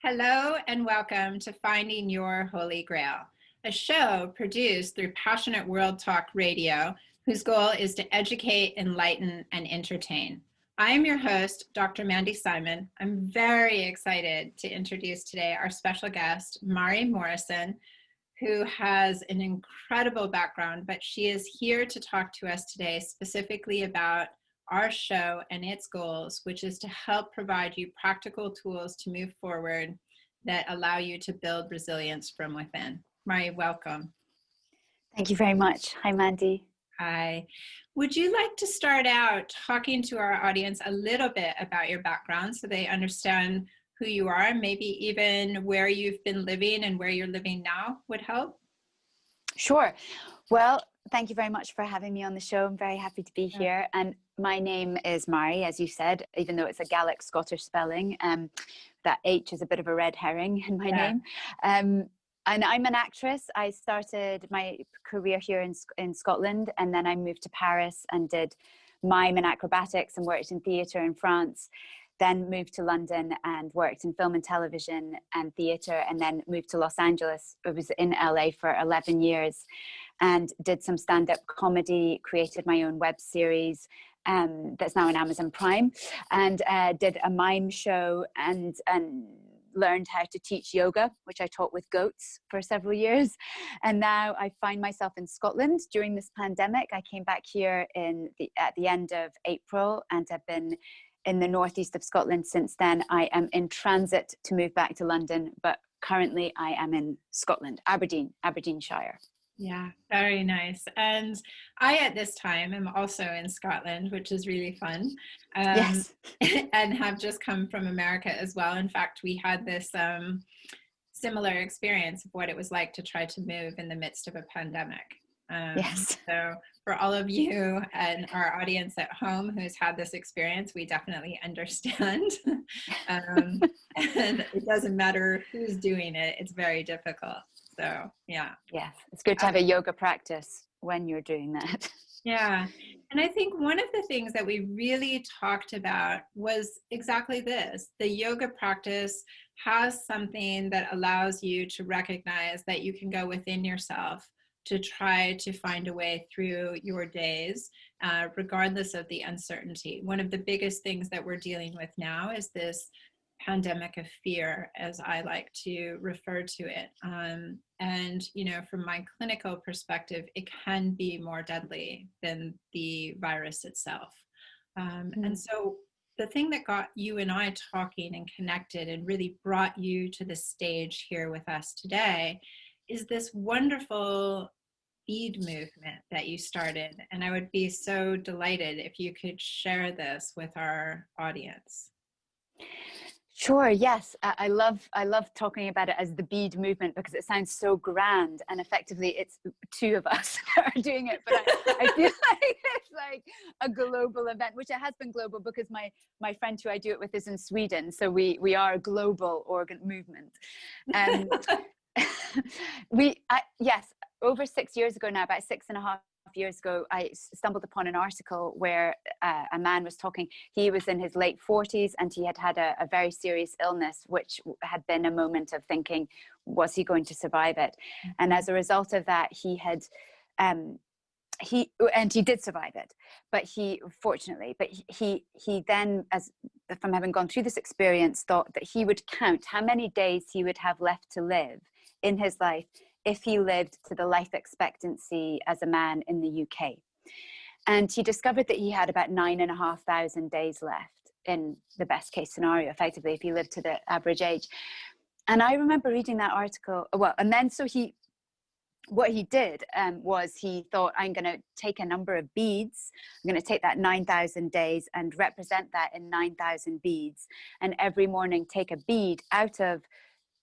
Hello and welcome to Finding Your Holy Grail, a show produced through Passionate World Talk Radio, whose goal is to educate, enlighten, and entertain. I am your host, Dr. Mandy Simon. I'm very excited to introduce today our special guest, Mhairi Morrison, who has an incredible background, but she is here to talk to us today specifically about our show and its goals, which is to help provide you practical tools to move forward that allow you to build resilience from within. Mhairi, welcome. Thank you very much. Hi, Mandy. Hi. Would you like to start out talking to our audience a little bit about your background so they understand who you are, maybe even where you've been living and where you're living now would help? Sure. Well, thank you very much for having me on the show. I'm very happy to be here. And my name is Mhairi, as you said, even though it's a Gaelic Scottish spelling. That H is a bit of a red herring in my name. And I'm an actress. I started my career here in Scotland, and then I moved to Paris and did mime and acrobatics and worked in theatre in France. Then moved to London and worked in film and television and theatre, and then moved to Los Angeles. I was in LA for 11 years and did some stand-up comedy, created my own web series that's now on Amazon Prime, and did a mime show and learned how to teach yoga, which I taught with goats for several years. And now I find myself in Scotland during this pandemic. I came back here at the end of April and have been in the northeast of Scotland since then. I am in transit to move back to London, but currently I am in Scotland, Aberdeenshire. Yeah, very nice. And I, at this time, am also in Scotland, which is really fun. Yes. And have just come from America as well. In fact, we had this similar experience of what it was like to try to move in the midst of a pandemic. Yes. So for all of you and our audience at home who's had this experience, we definitely understand. And it doesn't matter who's doing it, it's very difficult. So yeah. Yes, it's good to have a yoga practice when you're doing that. Yeah. And I think one of the things that we really talked about was exactly this. The yoga practice has something that allows you to recognize that you can go within yourself to try to find a way through your days, regardless of the uncertainty. One of the biggest things that we're dealing with now is this pandemic of fear, as I like to refer to it. And, you know, from my clinical perspective, it can be more deadly than the virus itself. And so the thing that got you and I talking and connected and really brought you to the stage here with us today is this wonderful bead movement that you started. And I would be so delighted if you could share this with our audience. Sure. Yes, I love talking about it as the bead movement because it sounds so grand, and effectively it's two of us that are doing it. But I feel like it's like a global event, which it has been global because my friend who I do it with is in Sweden, so we are a global movement. And yes, over 6 years ago now, about 6.5 years ago, I stumbled upon an article where a man was talking. He was in his late 40s and he had a very serious illness, which had been a moment of thinking, was he going to survive it? And as a result of that, he did survive it, but he then, as from having gone through this experience, thought that he would count how many days he would have left to live in his life if he lived to the life expectancy as a man in the UK. And he discovered that he had about 9,500 days left in the best case scenario, effectively, if he lived to the average age. And I remember reading that article, and then what he did was he thought, I'm going to take a number of beads. I'm going to take that 9,000 days and represent that in 9,000 beads. And every morning take a bead out of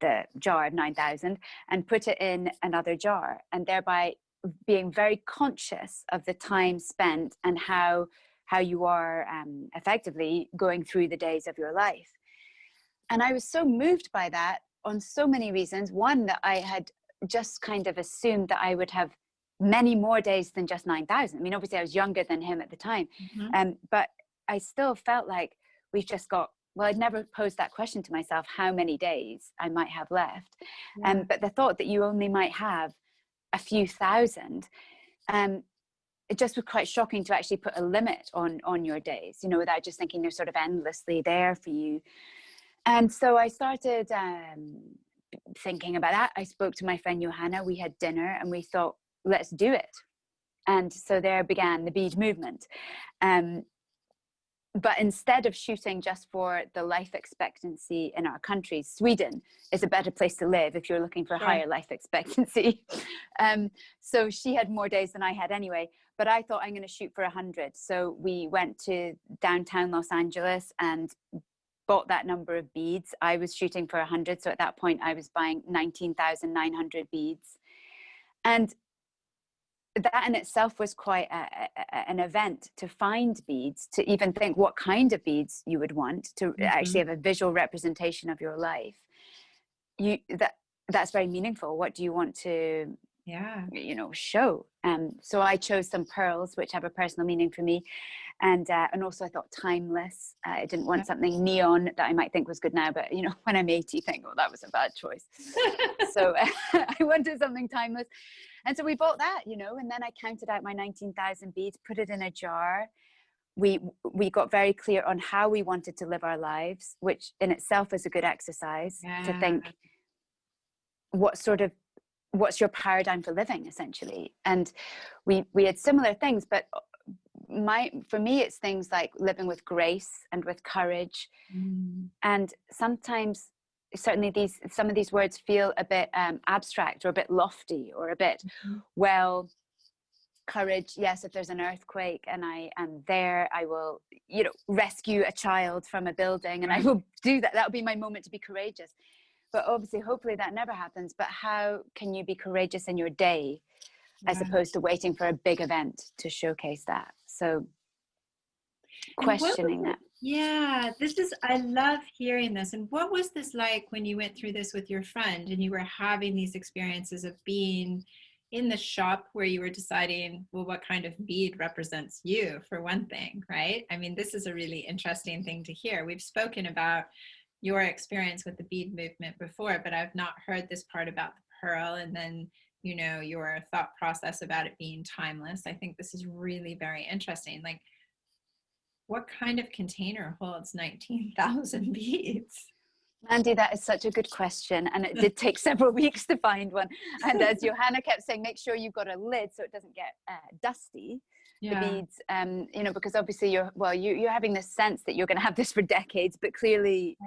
the jar of 9,000 and put it in another jar, and thereby being very conscious of the time spent and how you are effectively going through the days of your life. And I was so moved by that on so many reasons. One, that I had just kind of assumed that I would have many more days than just 9,000. I mean, obviously I was younger than him at the time, but I still felt like we've just got well, I'd never posed that question to myself, how many days I might have left. Yeah. But the thought that you only might have a few thousand, it just was quite shocking to actually put a limit on your days, you know, without just thinking they're sort of endlessly there for you. And so I started thinking about that. I spoke to my friend Johanna, we had dinner and we thought, let's do it. And so there began the bead movement. But instead of shooting just for the life expectancy in our country, Sweden is a better place to live if you're looking for Sure. higher life expectancy. So she had more days than I had anyway, but I thought I'm going to shoot for 100. So we went to downtown Los Angeles and bought that number of beads. I was shooting for 100. So at that point I was buying 19,900 beads. And that in itself was quite an event to find beads, to even think what kind of beads you would want, to actually have a visual representation of your life. That's very meaningful. What do you want to, show? So I chose some pearls, which have a personal meaning for me. And also I thought timeless. I didn't want something neon that I might think was good now, but when I'm 80, think, oh, that was a bad choice. So I wanted something timeless. And so we bought that, and then I counted out my 19,000 beads, put it in a jar. We got very clear on how we wanted to live our lives, which in itself is a good exercise to think what's your paradigm for living, essentially. And we had similar things, but for me, it's things like living with grace and with courage. And sometimes certainly some of these words feel a bit abstract or a bit lofty or a bit, well, courage, yes, if there's an earthquake and I am there, I will, rescue a child from a building and I will do that. That'll be my moment to be courageous. But obviously, hopefully that never happens. But how can you be courageous in your day as opposed to waiting for a big event to showcase that? So questioning that. Yeah, I love hearing this. And what was this like when you went through this with your friend and you were having these experiences of being in the shop where you were deciding, well, what kind of bead represents you, for one thing, right? I mean, this is a really interesting thing to hear. We've spoken about your experience with the bead movement before, but I've not heard this part about the pearl and then, your thought process about it being timeless. I think this is really very interesting. Like, what kind of container holds 19,000 beads? Mandy, that is such a good question. And it did take several weeks to find one. And as Johanna kept saying, make sure you've got a lid so it doesn't get dusty, the beads, because obviously you're having this sense that you're going to have this for decades, but clearly,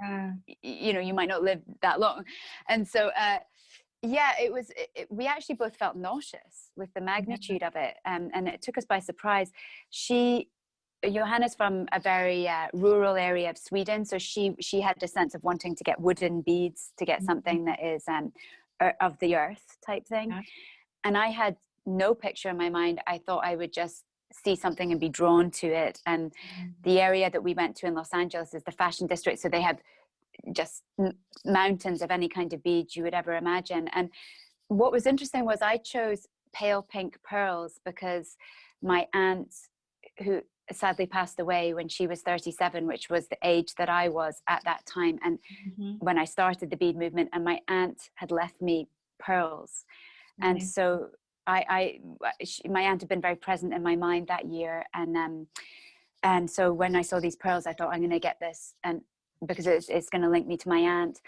you might not live that long. And so, we actually both felt nauseous with the magnitude of it. And it took us by surprise. Johanna's from a very rural area of Sweden, so she had a sense of wanting to get wooden beads, to get something that is of the earth type thing. And I had no picture in my mind. I thought I would just see something and be drawn to it. And the area that we went to in Los Angeles is the fashion district, so they have just mountains of any kind of beads you would ever imagine. And what was interesting was I chose pale pink pearls because my aunt, who sadly passed away when she was 37, which was the age that I was at that time, and when I started the bead movement, and my aunt had left me pearls. And so my aunt had been very present in my mind that year, and so when I saw these pearls, I thought, I'm going to get this, and because it's going to link me to my aunt.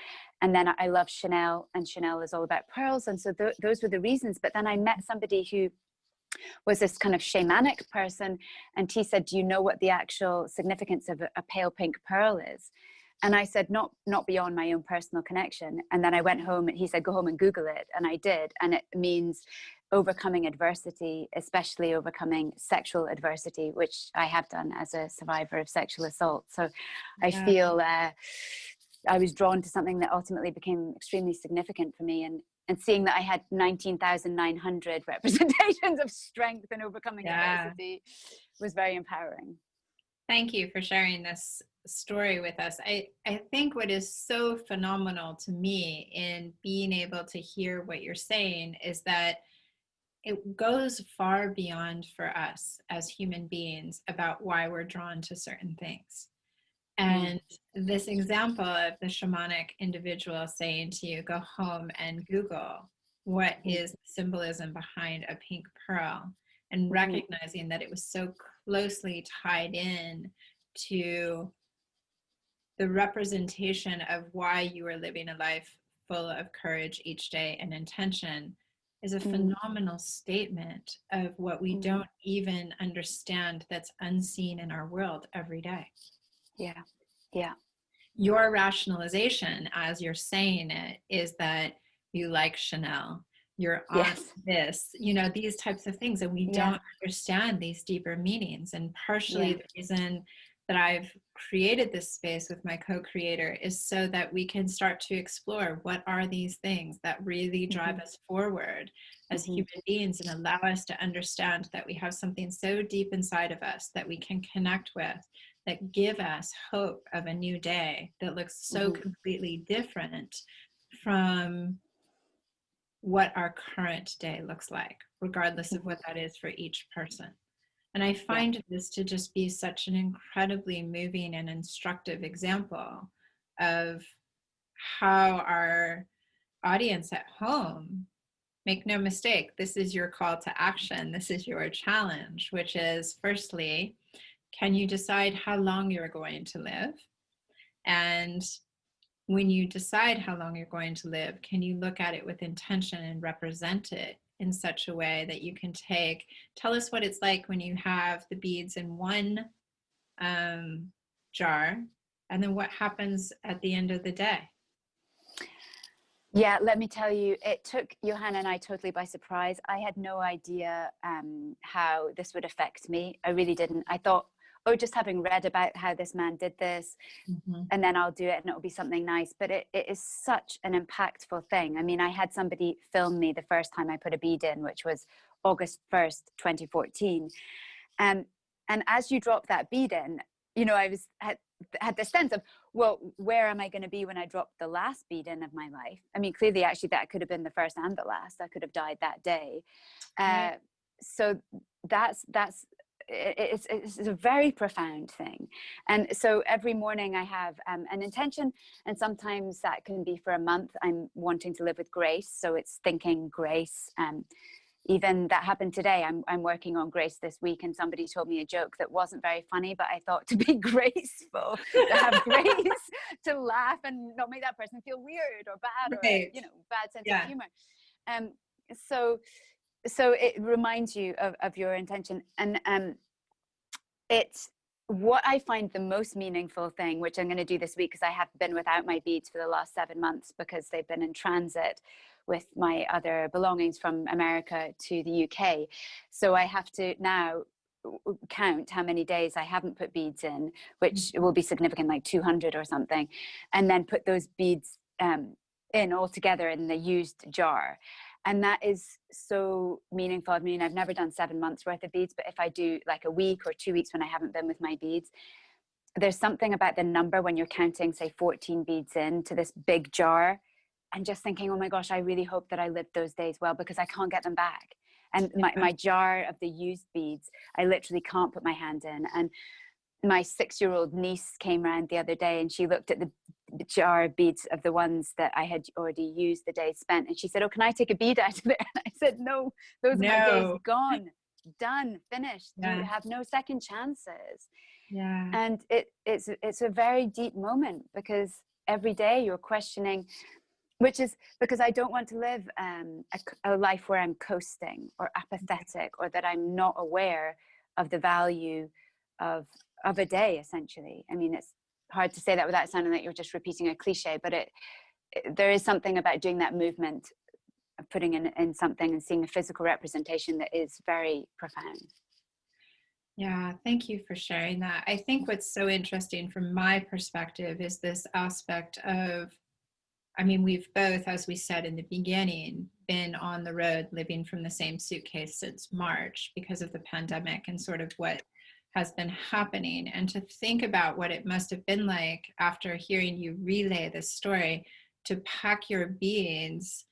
And then I love Chanel, and Chanel is all about pearls, and so those were the reasons. But then I met somebody who was this kind of shamanic person, and he said, do you know what the actual significance of a pale pink pearl is? And I said, not beyond my own personal connection. And then I went home and he said, go home and Google it. And I did. And it means overcoming adversity, especially overcoming sexual adversity, which I have done as a survivor of sexual assault. So I feel I was drawn to something that ultimately became extremely significant for me. And seeing that I had 19,900 representations of strength and overcoming adversity was very empowering. Thank you for sharing this story with us. I think what is so phenomenal to me in being able to hear what you're saying is that it goes far beyond for us as human beings about why we're drawn to certain things. And this example of the shamanic individual saying to you, go home and Google what is the symbolism behind a pink pearl, and recognizing that it was so closely tied in to the representation of why you are living a life full of courage each day and intention, is a phenomenal statement of what we don't even understand that's unseen in our world every day. Yeah. Yeah. Your rationalization, as you're saying it, is that you like Chanel, you're on Yes. this, you know, these types of things, and we don't understand these deeper meanings. And partially the reason that I've created this space with my co-creator is so that we can start to explore what are these things that really drive us forward as human beings, and allow us to understand that we have something so deep inside of us that we can connect with, that give us hope of a new day that looks so completely different from what our current day looks like, regardless of what that is for each person. And I find this to just be such an incredibly moving and instructive example of how our audience at home, make no mistake, this is your call to action. This is your challenge, which is, firstly, can you decide how long you're going to live? And when you decide how long you're going to live, can you look at it with intention and represent it in such a way that you can tell us what it's like when you have the beads in one jar, and then what happens at the end of the day? Yeah, let me tell you, it took Johanna and I totally by surprise. I had no idea how this would affect me. I really didn't. I thought, oh, just having read about how this man did this, and then I'll do it and it'll be something nice. But it is such an impactful thing. I mean, I had somebody film me the first time I put a bead in, which was August 1st, 2014. And as you drop that bead in, you know, I had this sense of, well, where am I going to be when I drop the last bead in of my life? I mean, clearly, actually, that could have been the first and the last. I could have died that day. So it's a very profound thing. And so every morning I have an intention, and sometimes that can be for a month. I'm wanting to live with grace, so it's thinking grace. Even that happened today. I'm working on grace this week, and somebody told me a joke that wasn't very funny, but I thought to be graceful, to have grace, to laugh and not make that person feel weird or bad, or you know, bad sense of humor. So it reminds you of your intention. And it's what I find the most meaningful thing, which I'm going to do this week, because I have been without my beads for the last 7 months because they've been in transit with my other belongings from America to the UK. So I have to now count how many days I haven't put beads in, which will be significant, like 200 or something, and then put those beads in all together in the used jar. And that is so meaningful. I mean, I've never done 7 months worth of beads, but if I do like a week or 2 weeks when I haven't been with my beads, there's something about the number when you're counting, say 14 beads into this big jar, and just thinking, oh my gosh, I really hope that I lived those days well, because I can't get them back. And my jar of the used beads, I literally can't put my hand in. And my 6-year-old niece came around the other day, and she looked at the jar of beads of the ones that I had already used the day spent, and she said, oh, can I take a bead out of there? And I said, no, those are my days gone, done, finished. You have no second chances. And it's a very deep moment, because every day you're questioning, which is because I don't want to live a life where I'm coasting or apathetic, or that I'm not aware of the value of a day, essentially. I mean, it's hard to say that without sounding like you're just repeating a cliche, but there is something about doing that movement of putting in something and seeing a physical representation that is very profound. Yeah, thank you for sharing that. I think what's so interesting from my perspective is this aspect of, I mean, we've both, as we said in the beginning, been on the road living from the same suitcase since March because of the pandemic and sort of what has been happening. And to think about what it must have been like after hearing you relay this story, to pack your beings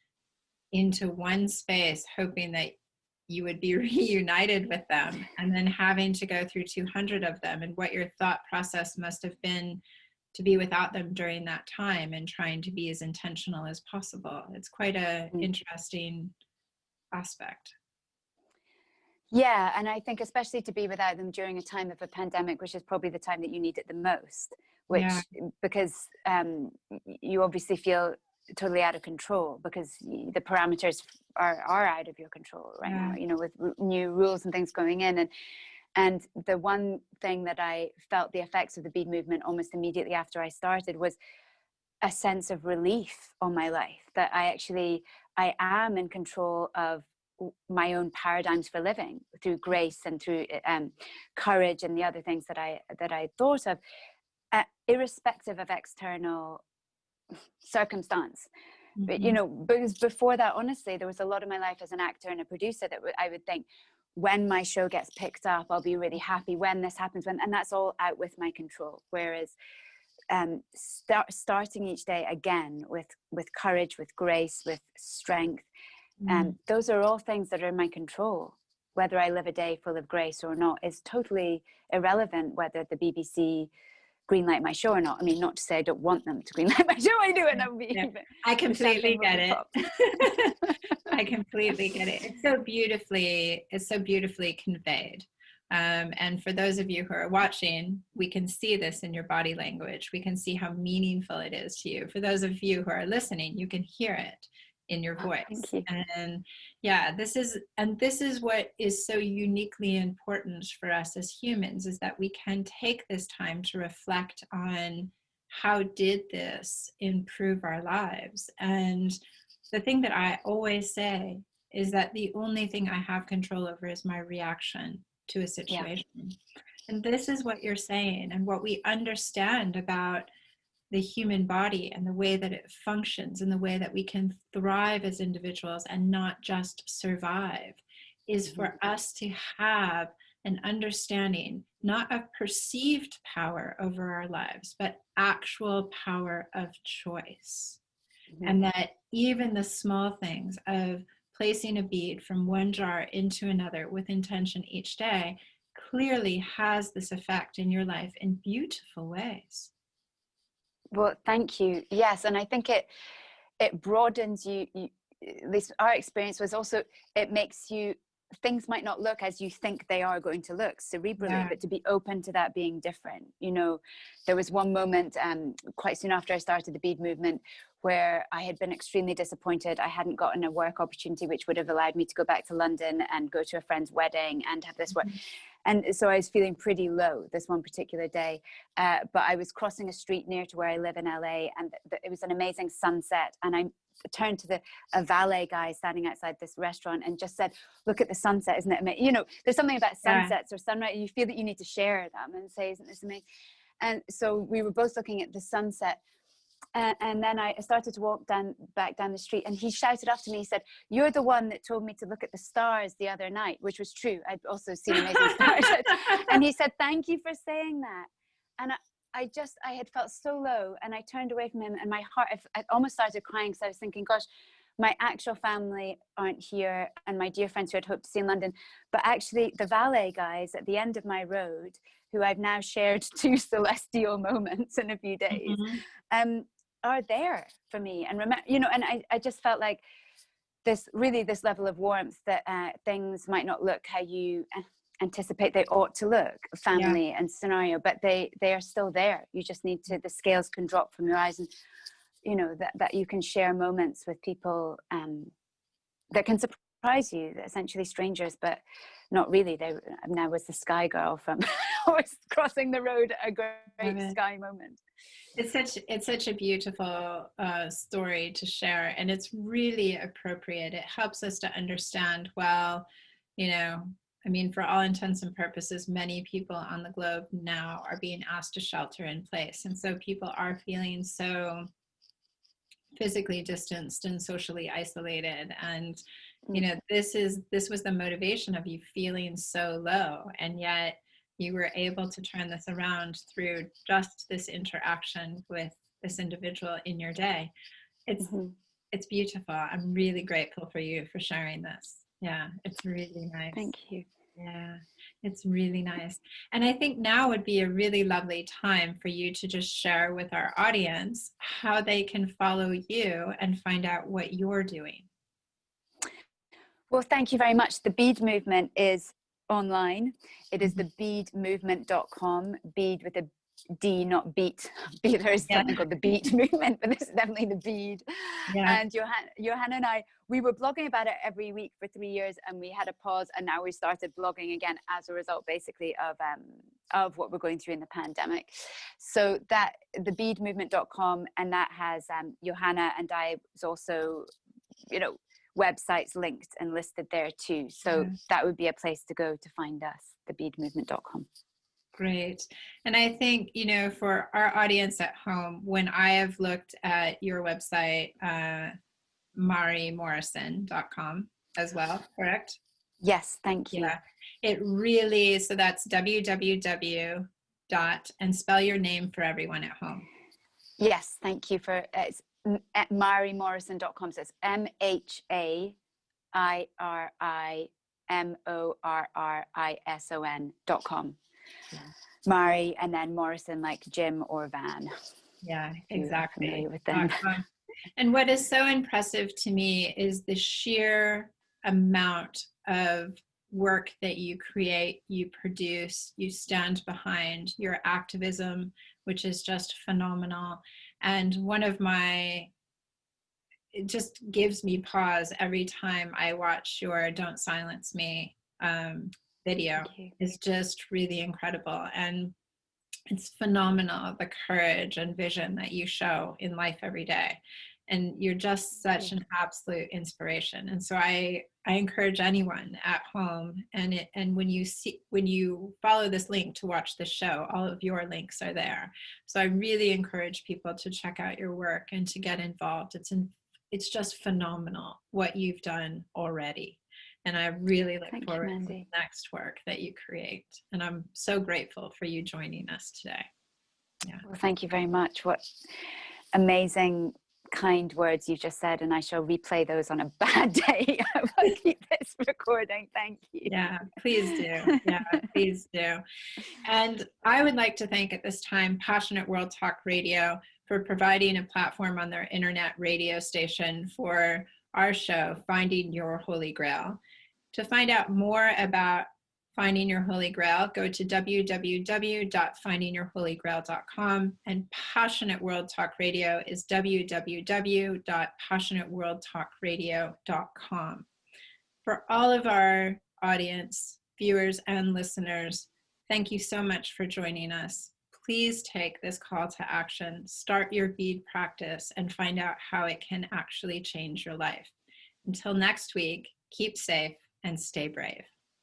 into one space, hoping that you would be reunited with them, and then having to go through 200 of them, and what your thought process must have been to be without them during that time, and trying to be as intentional as possible. It's quite a interesting aspect. Yeah, and I think especially to be without them during a time of a pandemic, which is probably the time that you need it the most, which Yeah. because you obviously feel totally out of control because the parameters are out of your control right now, you know, with new rules and things going in. And the one thing that I felt the effects of the bead movement almost immediately after I started was a sense of relief on my life, that I am in control of my own paradigms for living through grace and through courage and the other things that I thought of, irrespective of external circumstance. But, you know, because before that, honestly, there was a lot of my life as an actor and a producer that I would think, when my show gets picked up, I'll be really happy when this happens, and that's all out with my control. Whereas starting each day again with courage, with grace, with strength, those are all things that are in my control. Whether I live a day full of grace or not is totally irrelevant, whether the BBC greenlight my show or not. I mean, not to say I don't want them to greenlight my show. I do, and that would be I completely get it. I completely get it. It's so beautifully conveyed. And for those of you who are watching, we can see this in your body language. We can see how meaningful it is to you. For those of you who are listening, you can hear it in your voice. Thank you. And yeah, this is what is so uniquely important for us as humans, is that we can take this time to reflect on how did this improve our lives. And the thing that I always say is that the only thing I have control over is my reaction to a situation. Yeah. And this is what you're saying, and what we understand about the human body and the way that it functions and the way that we can thrive as individuals and not just survive, is for us to have an understanding, not of perceived power over our lives, but actual power of choice. And that even the small things of placing a bead from one jar into another with intention each day clearly has this effect in your life in beautiful ways. Well, thank you. Yes, and I think it broadens you. At least our experience was also, it makes you, things might not look as you think they are going to look cerebrally, but to be open to that being different. You know, there was one moment quite soon after I started the bead movement where I had been extremely disappointed. I hadn't gotten a work opportunity which would have allowed me to go back to London and go to a friend's wedding and have this work. And so I was feeling pretty low this one particular day, but I was crossing a street near to where I live in LA, and it was an amazing sunset. And I turned to a valet guy standing outside this restaurant and just said, "Look at the sunset, isn't it amazing?" You know, there's something about sunsets or sunrise, you feel that you need to share them and say, "Isn't this amazing?" And so we were both looking at the sunset. And then I started to walk back down the street, and he shouted up to me. He said, "You're the one that told me to look at the stars the other night," which was true. I'd also seen amazing stars. And he said, "Thank you for saying that." And I had felt so low, and I turned away from him, and my heart, I almost started crying, because I was thinking, gosh, my actual family aren't here, and my dear friends who I'd hoped to see in London, but actually the valet guys at the end of my road, who I've now shared 2 celestial moments in a few days, are there for me. And remember, you know, and I just felt like this level of warmth, that things might not look how you anticipate they ought to look, family and scenario, but they are still there. You just need to, the scales can drop from your eyes, and you know that you can share moments with people that can surprise you, essentially strangers, but not really. Now was the sky girl from was crossing the road, a great sky moment. It's such a beautiful story to share, and it's really appropriate. It helps us to understand, well, you know, I mean, for all intents and purposes, many people on the globe now are being asked to shelter in place, and so people are feeling so physically distanced and socially isolated. And you know, this was the motivation of you feeling so low, and yet you were able to turn this around through just this interaction with this individual in your day. It's beautiful. I'm really grateful for you for sharing this. Yeah, it's really nice. Thank you. Yeah, it's really nice. And I think now would be a really lovely time for you to just share with our audience how they can follow you and find out what you're doing. Well, thank you very much. The Bead Movement is online. It is Mhm. the beadmovement.com, bead with a D, not beat. There is Yeah, something called the Bead Movement, but this is definitely the bead. yeah, And Johanna and I, we were blogging about it every week for 3 years, and we had a pause, and now we started blogging again as a result, basically, of what we're going through in the pandemic. So that the beadmovement.com, and that has Johanna and I's also, websites linked and listed there too. So yeah. that would be a place to go to find us, thebeadmovement.com. Great. And I think, for our audience at home, when I have looked at your website, MhairiMorrison.com as well, correct? Yes, thank you. Yeah. It really, so that's www dot, and spell your name for everyone at home. Yes, thank you for it's at MhairiMorrison.com. So it's MhairiMorrison.com. Yeah. Mhairi, and then Morrison, like Jim or Van, Yeah, if you are exactly. familiar with them. And what is so impressive to me is the sheer amount of work that you create, you produce, you stand behind, your activism, which is just phenomenal. And it just gives me pause every time I watch your Don't Silence Me video. It's just really incredible. And it's phenomenal, the courage and vision that you show in life every day. And you're just such an absolute inspiration. And so I encourage anyone at home, and when you follow this link to watch the show, all of your links are there. So I really encourage people to check out your work and to get involved. It's just phenomenal what you've done already. And I really look forward to the next work that you create. And I'm so grateful for you joining us today. Yeah. Well, thank you very much. What amazing, kind words you just said. And I shall replay those on a bad day. I will keep this recording. Thank you. Yeah, please do. Yeah, please do. And I would like to thank at this time Passionate World Talk Radio for providing a platform on their internet radio station for our show, Finding Your Holy Grail. To find out more about Finding Your Holy Grail, go to www.findingyourholygrail.com, and Passionate World Talk Radio is www.passionateworldtalkradio.com. For all of our audience, viewers, and listeners, thank you so much for joining us. Please take this call to action, start your bead practice, and find out how it can actually change your life. Until next week, keep safe and stay brave.